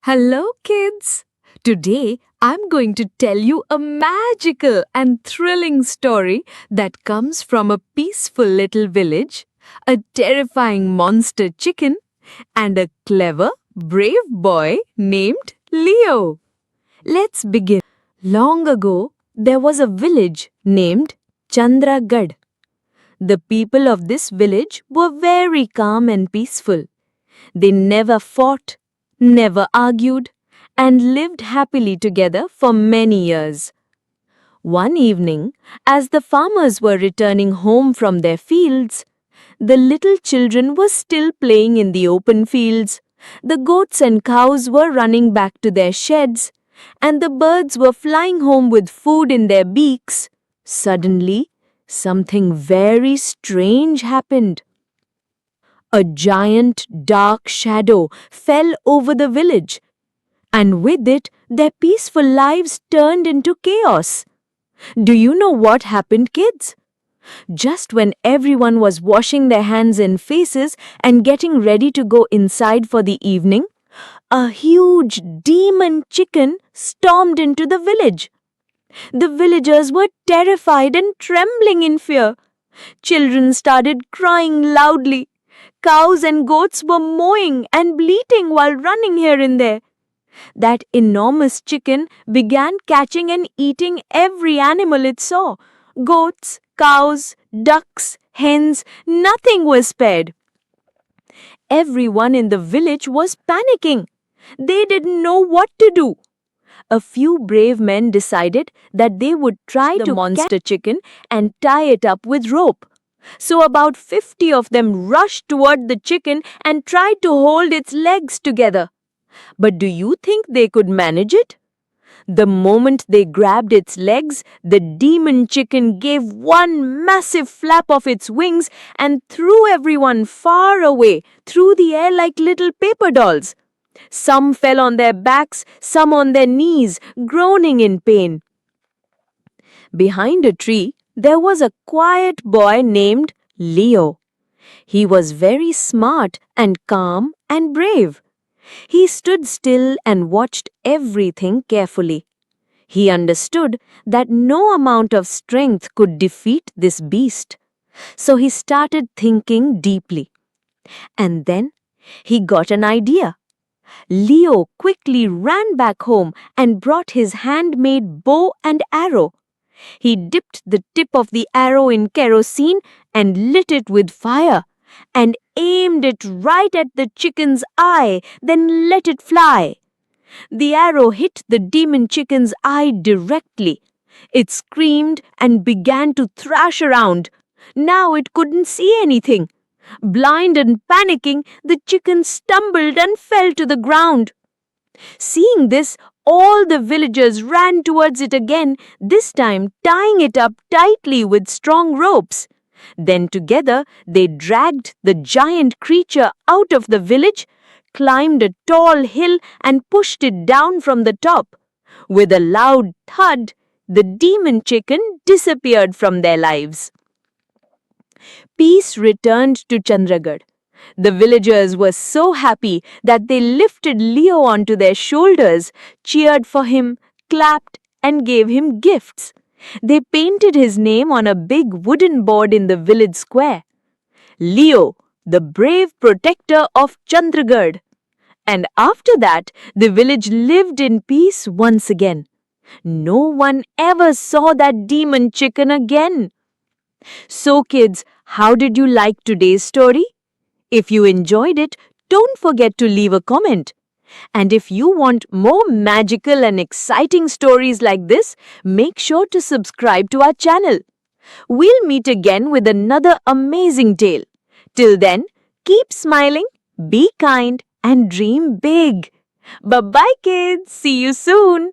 Hello, kids! Today I'm going to tell you a magical and thrilling story that comes from a peaceful little village, a terrifying monster chicken, and a clever, brave boy named Leo. Let's begin. Long ago, there was a village named Chandragarh. The people of this village were very calm and peaceful. They never fought, never argued, and lived happily together for many years. One evening, as the farmers were returning home from their fields, the little children were still playing in the open fields, the goats and cows were running back to their sheds, and the birds were flying home with food in their beaks. Suddenly, something very strange happened. A giant dark shadow fell over the village, and with it their peaceful lives turned into chaos. Do you know what happened, kids? Just when everyone was washing their hands and faces and getting ready to go inside for the evening, a huge demon chicken stormed into the village. The villagers were terrified and trembling in fear. Children started crying loudly. Cows and goats were mooing and bleating while running here and there. That enormous chicken began catching and eating every animal it saw. Goats, cows, ducks, hens, nothing was spared. Everyone in the village was panicking. They didn't know what to do. A few brave men decided that they would try to monster chicken and tie it up with rope. So about 50 of them rushed toward the chicken and tried to hold its legs together. But do you think they could manage it? The moment they grabbed its legs, the demon chicken gave one massive flap of its wings and threw everyone far away through the air like little paper dolls. Some fell on their backs, some on their knees, groaning in pain. Behind a tree, there was a quiet boy named Leo. He was very smart and calm and brave. He stood still and watched everything carefully. He understood that no amount of strength could defeat this beast. So he started thinking deeply. And then he got an idea. Leo quickly ran back home and brought his handmade bow and arrow. He dipped the tip of the arrow in kerosene and lit it with fire, and aimed it right at the chicken's eye, then let it fly. The arrow hit the demon chicken's eye directly. It screamed and began to thrash around. Now it couldn't see anything. Blind and panicking, the chicken stumbled and fell to the ground. Seeing this, all the villagers ran towards it again, this time tying it up tightly with strong ropes. Then together they dragged the giant creature out of the village, climbed a tall hill and pushed it down from the top. With a loud thud, the demon chicken disappeared from their lives. Peace returned to Chandragarh. The villagers were so happy that they lifted Leo onto their shoulders, cheered for him, clapped, and gave him gifts. They painted his name on a big wooden board in the village square. Leo, the brave protector of Chandragarh. And after that, the village lived in peace once again. No one ever saw that demon chicken again. So kids, how did you like today's story? If you enjoyed it, don't forget to leave a comment. And if you want more magical and exciting stories like this, make sure to subscribe to our channel. We'll meet again with another amazing tale. Till then, keep smiling, be kind, and dream big. Bye-bye, kids. See you soon.